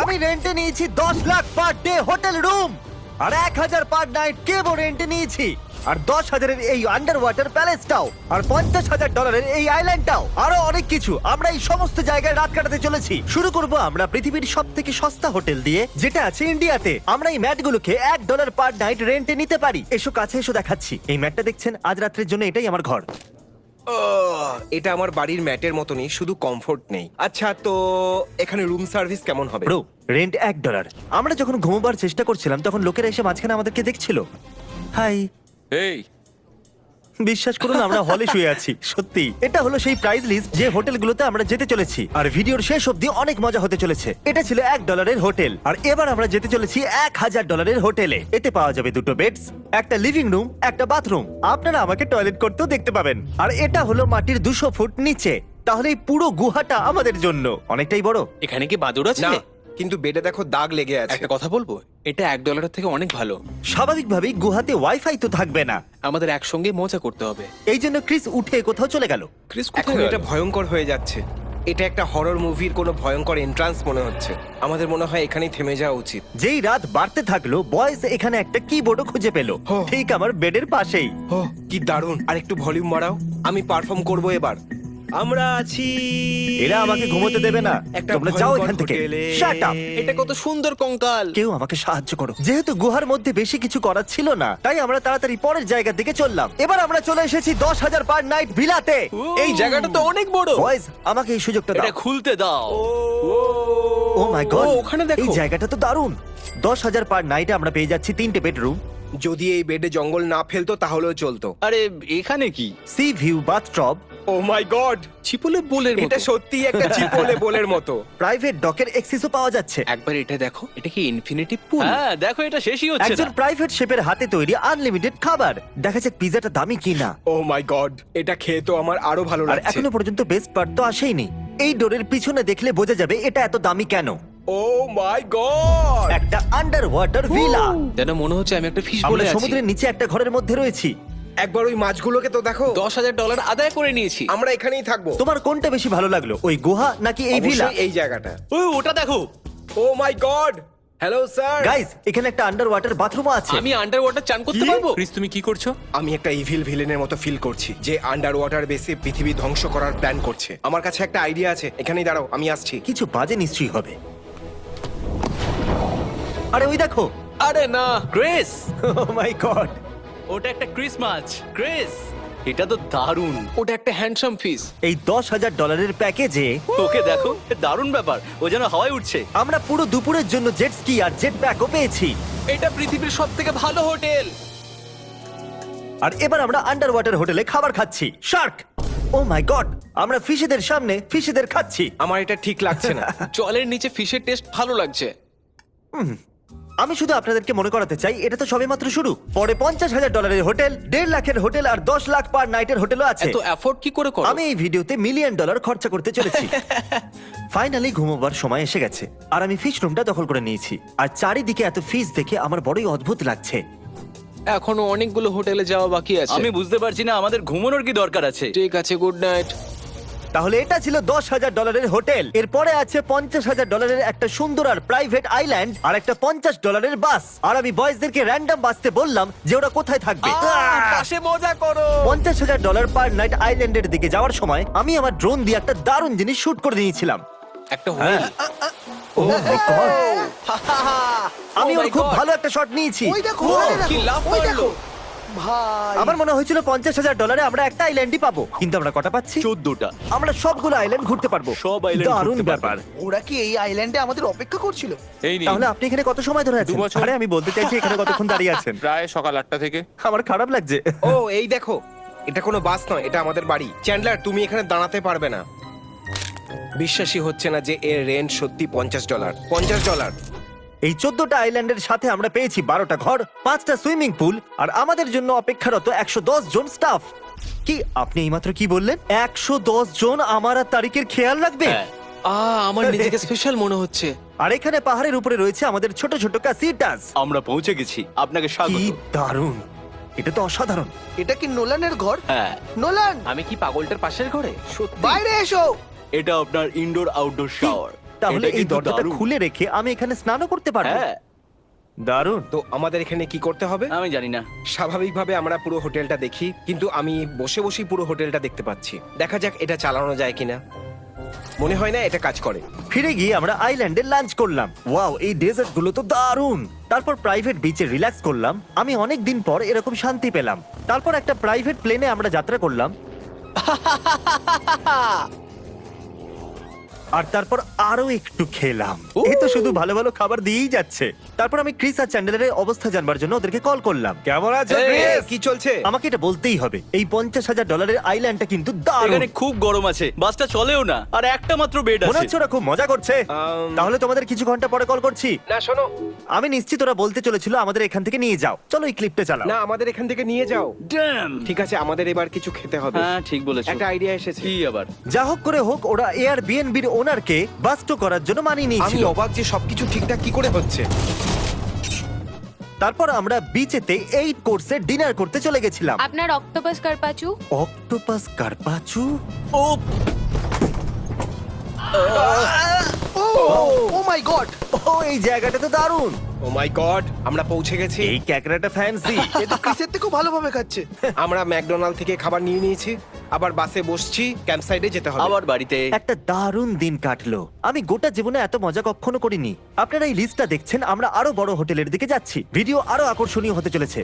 আমি রেন্টে নিয়েছি 10 lakh per day hotel room, আর 1000 পার নাইট কেবল রেন্টে নিয়েছি, আর 10,000-এর এই আন্ডার ওয়াটার প্যালেসটাও, আর $50,000 এই আইল্যান্ডটাও, আরো অনেক কিছু। আমরা এই সমস্ত জায়গায় রাত কাটাতে চলেছি। শুরু করব আমরা পৃথিবীর সব থেকে সস্তা হোটেল দিয়ে, যেটা আছে ইন্ডিয়াতে। আমরা এই ম্যাটগুলোকে $1 পার নাইট রেন্টে নিতে পারি। এসো কাছে এসো, দেখাচ্ছি। এই ম্যাটটা দেখছেন, আজ রাত্রের জন্য এটাই আমার ঘর। এটা আমার বাড়ির ম্যাটের মতনই, শুধু কমফোর্ট নেই। আচ্ছা, তো এখানে রুম সার্ভিস কেমন হবে? Bro, rent $1। আমরা যখন ঘুমোবার চেষ্টা করছিলাম তখন লোকেরা এসে মাঝখানে আমাদেরকে দেখছিল। হাই, এই বিশ্বাস করুন আমরা হলে শুয়ে আছি। সত্যি, এটা হলো সেই প্রাইস লিস্ট যে হোটেলগুলোতে আমরা যেতে চলেছি, আর ভিডিওর শেষ অবধি অনেক মজা হতে চলেছে। এটা ছিল $1-এর হোটেল, আর এবার আমরা যেতে চলেছি $1,000-এর হোটেলে। এতে পাওয়া যাবে 2টো বেডস, একটা লিভিং রুম, একটা বাথরুম। আপনারা আমাকে টয়লেট করতেও দেখতে পাবেন। আর এটা হলো মাটির 200 ফুট নিচে। তাহলে এই পুরো গুহাটা আমাদের জন্য অনেকটাই বড়। এখানে কি বাদুড় আছে? না, কিন্তু বেডে দেখো দাগ লেগে আছে। একটা কথা বলবো, এটা $1 থেকে অনেক ভালো। স্বাভাবিকভাবেই গুহাতে ওয়াইফাই তো থাকবে না, আমাদের একসঙ্গে মজা করতে হবে। এই জন্য ক্রিস উঠে কোথাও চলে গেল। ক্রিস এখন কোথায় এটা গেল? ভয়ঙ্কর হয়ে যাচ্ছে। এটা একটা হরর মুভির কোনো ভয়ঙ্কর এন্ট্রান্স মনে হচ্ছে। আমাদের মনে হয় এখানেই থেমে যাওয়া উচিত। যেই রাত বাড়তে থাকলো, বয়েস এখানে একটা কিবোর্ডও খুঁজে পেল, হো। ঠিক আমার বেডের পাশেই। ও কি দারুণ! আর একটু ভলিউম বাড়াও, আমি পারফর্ম করব এবার। আমরা আছি, এরা আমাকে ঘুমোতে দেবে না। একটা তোমরা যাও ভয়ঙ্কর এখান থেকে। হোটেলে। Shut up! এটা কত সুন্দর কঙ্কাল। কেউ আমাকে সাহায্য করো। যেহেতু গুহার মধ্যে বেশি কিছু করার ছিল না, তাই আমরা তাড়াতাড়ি পরের জায়গার দিকে চললাম। এবার আমরা চলে এসেছি 10,000 পার নাইট ভিলাতে। এই জায়গাটা তো অনেক বড়। বয়েস, আমাকে এই সুযোগটা এটা দাও। খুলতে দাও। ও মাই গড, ও, ওখানে দেখো। এই জায়গাটা তো দারুণ। 10,000 পার নাইটে আমরা পেয়ে যাচ্ছি 3টে বেডরুম, যদি এই বেডে জঙ্গল না ফেলতো তাহলেও চলতো। আরে এখানে কি? সি ভিউ বাথটব, ও মাই গড, চিপলে বোলের মতো। এটা সত্যি একটা চিপলে বোলের মতো। প্রাইভেট ডকের অ্যাক্সেসও পাওয়া যাচ্ছে। একবার এটা দেখো, এটা কি ইনফিনিটি পুল? হ্যাঁ, দেখো এটা শেষই হচ্ছে একজন না। প্রাইভেট শেফের হাতে তৈরি আনলিমিটেড খাবার। দেখা যাক পিজাটা দামি কিনা। ও মাই গড, এটা খেয়ে তো আমার আরো ভালো আর লাগছে। এখনো পর্যন্ত বেস্ট পার্ট তো আসেইনি। এই ডোরের পিছনে দেখলে বোঝা যাবে এটা এত দামি কেন। ও মাই গড, একটা আন্ডার ওয়াটার ভিলা। যেন মনে হচ্ছে আমি একটা ফিশ আমরা বলে আছি। সমুদ্রের নিচে একটা ঘরের মধ্যে রয়েছি। একবার ওই মাছগুলোকে তো দেখো। $10,000 আদায় করে নিয়েছি। আমরা এখানেই থাকবো। তোমার কোনটা বেশি ভালো লাগলো, ওই গুহা নাকি এই ভিলা? অবশ্যই এই জায়গাটা। ওই ওটা দেখো। ও মাই গড, হ্যালো স্যার। গাইস, এখানে একটা আন্ডার ওয়াটার বাথরুমও আছে। আমি আন্ডার ওয়াটার চান করতে পারবো? ক্রিস, তুমি কি করছো? আমি একটা ইভিল ভিলেনের মতো ফিল করছি, যে আন্ডার ওয়াটার বেসে পৃথিবী ধ্বংস করার প্ল্যান করছে। আমার কাছে একটা আইডিয়া আছে, এখানেই দাঁড়াও, আমি আসছি। কিছু বাজে নিশ্চয়ই হবে। আরে ওই দেখো। আরে না, ক্রিস, ও মাই গড, ওটা একটা ক্রিস মাছ। ক্রিস, এটা তো দারুণ। ওটা একটা হ্যান্ডসাম ফিশ। এই $10,000 প্যাকেজে ওকে দেখো, দারুণ ব্যাপার। ও যেন হাওয়ায় উঠছে। আমরা পুরো দুপুরের জন্য জেট স্কি আর জেট প্যাকও পেয়েছি। এটা পৃথিবীর সবথেকে ভালো হোটেল। আর এবার আমরা আন্ডার ওয়াটার হোটেলে খাবার খাচ্ছি। শার্ক! ও মাই গড, আমরা ফিশেদের সামনে ফিশেদের খাচ্ছি। আমার এটা ঠিক লাগছে না। জলের নিচে ফিশের টেস্ট ভালো লাগছে। আমি শুধু আপনাদেরকে মনে করাতে চাই, এটা তো সবেমাত্র শুরু। পরে $50,000 হোটেল, 1.5 লাখের হোটেল আর 10 লাখ পার নাইটের হোটেলও আছে। এত এফোর্ট কি করে করো? আমি এই ভিডিওতে $1 মিলিয়ন খরচা করতে চলেছি। ফাইনালি ঘুমোবার সময় এসে গেছে, আর আমি ফিশ রুমটা দখল করে নিয়েছি। আর চারিদিকে এত ফিশ দেখে আমার বড়ই অদ্ভুত লাগছে। এখনো অনেকগুলো হোটেলে যাওয়া বাকি আছে। আমি বুঝতে পারছি না আমাদের ঘুমানোর কি দরকার আছে। ঠিক আছে, গুড নাইট। তাহলে এটা ছিল $10,000 হোটেল। এরপরে আছে $50,000 একটা সুন্দর আর প্রাইভেট আইল্যান্ড, আর একটা $50 বাস। আর আমি বয়েজদেরকে র্যান্ডম বাসতে বললাম যে ওরা কোথায় থাকবে। পাশে মজা করো। $50,000 পার নাইট আইল্যান্ডের দিকে যাওয়ার সময় আমি আমার ড্রোন দিয়ে একটা দারুণ জিনিস শুট করে নিয়েছিলাম। একটা হোটেল। Oh my God! আমি Oh ওর my খুব God! ভালো একটা শট নিয়েছি। ওই দেখো, Wow! ওই দেখো, কি লাভ ওই করলো। দেখো। ভাই, আমার মনে হয়েছিল $50,000 আমরা একটা আইল্যান্ডই পাবো, কিন্তু আমরা কটা পাচ্ছি? 14টা। আমরা সবগুলো আইল্যান্ড ঘুরতে পারবো। সব island দারুণ ঘুরতে ব্যাপার। ওরা কি এই আইল্যান্ডে আমাদের অপেক্ষা করছিল? এই নিন, তাহলে আপনি এখানে কত সময় ধরে আছেন? 2 বছর। আরে আমি বলতে চাইছি এখানে কতক্ষণ দাঁড়িয়ে আছেন। প্রায় সকাল 8টা থেকে। আমার খারাপ লাগছে। ও এই দেখো, এটা কোনো বাস নয়, এটা আমাদের বাড়ি। চ্যান্ডলার, তুমি এখানে দাঁড়াতে পারবে না। বিশ্বাসই হচ্ছে না যে এর রেন্ট সত্যি $50। $50। এই 14টা আইল্যান্ডের সাথে আমরা পেয়েছি 12টা ঘর, 5টা সুইমিং পুল, আর আমাদের জন্য অপেক্ষারত 110 জন স্টাফ। কি আপনি এইমাত্র কি বললেন? 110 জন আমার আর তারিখের খেয়াল রাখবে? হ্যাঁ। আমার নিজেকে স্পেশাল মনে হচ্ছে। আর এখানে পাহাড়ের উপরে রয়েছে আমাদের ছোট ছোট ক্যাসিটাস। আমরা পৌঁছে গেছি, আপনাকে কি স্বাগত। দারুণ, এটা তো অসাধারণ। এটা কি নোলানের ঘর? হ্যাঁ, নোলান, আমি কি পাগলটার পাশের ঘরে? সত্যি? বাইরে এসো। এটা আপনার ইনডোর আউটডোর শাওয়ার। তাহলে এটা এই কিন্তু দরজাটা দারুণ। খুলে রেখে আমি এখানে স্নানও করতে পারবো। হ্যাঁ দারুণ। তো আমাদের এখানে কি করতে হবে? আমি জানি না। স্বাভাবিকভাবে আমরা পুরো হোটেলটা দেখি, কিন্তু আমি বসে বসেই পুরো হোটেলটা দেখতে পাচ্ছি। দেখা যাক এটা চালানো যায় কিনা। মনে হয় না এটা কাজ করে। ফিরে গিয়ে আমরা আইল্যান্ডে লাঞ্চ করলাম। ওয়াও, এই ডেজার্ট গুলো তো দারুণ। তারপর প্রাইভেট বিচে রিল্যাক্স করলাম। আমি অনেক দিন পর এরকম শান্তি পেলাম। তারপর একটা প্রাইভেট প্লেনে আমরা যাত্রা করলাম। আর তারপর আরো একটু খেলাম। এই তো শুধু ভালো ভালো খাবার দিয়েই যাচ্ছে। তারপর আমি ক্রিস আর চ্যান্ডেলের অবস্থা জানবার জন্য ওদেরকে কল করলাম। কেমন আছো এই, ক্রিস? কি চলছে? আমাকে এটা বলতেই হবে, এই $50,000 আইল্যান্ডটা কিন্তু দারুণ। এখানে খুব গরম আছে, বাসটা চলেও না, আর একটা মাত্র বেড মনে আছে। হচ্ছে ওরা খুব মজা করছে। তাহলে তোমাদের কিছু ঘন্টা পরে কল করছি। না শোনো, আমি নিশ্চিত ওরা বলতে চলেছিল আমাদের এখান থেকে নিয়ে যাও। চলো এই ক্লিপটা চালাও। না আমাদের এখান থেকে নিয়ে যাও। Damn! ঠিক আছে, আমাদের এবার কিছু খেতে হবে। হ্যাঁ ঠিক বলেছো। একটা আইডিয়া এসেছে। কি আবার? যা হোক করে হোক, ওরা এয়ারবিএনবির ওনারকে বাস্ট করার জন্য মানিয়ে আমি নিয়েছিল। অবাক যে সবকিছু ঠিকঠাক কি করে হচ্ছে। তারপর আমরা বিচেতে 8 কোর্সের ডিনার করতে চলে গেছিলাম। আপনার অক্টোপাস কারপাচু। অক্টোপাস কারপাচু। ও ও মাই গড! ও, এই জায়গাটা তো দারুণ। ও মাই গড, আমরা পৌঁছে গেছি। এই ক্যাকড়াটা ফ্যান্সি। এ তো ক্রিসের থেকেও ভালোভাবে খাচ্ছে। আমরা ম্যাকডোনাল্ড থেকে খাবার নিয়ে নিয়েছি, আবার বাসে বসছি, ক্যাম্পসাইটে যেতে হবে। আবার বাড়িতে। একটা দারুণ দিন কাটলো। আমি গোটা জীবনে এত মজা কখনো করিনি। আপনারা এই লিস্টটা দেখছেন, আমরা আরো বড় হোটেলের দিকে যাচ্ছি। ভিডিও আরো আকর্ষণীয় হতে চলেছে।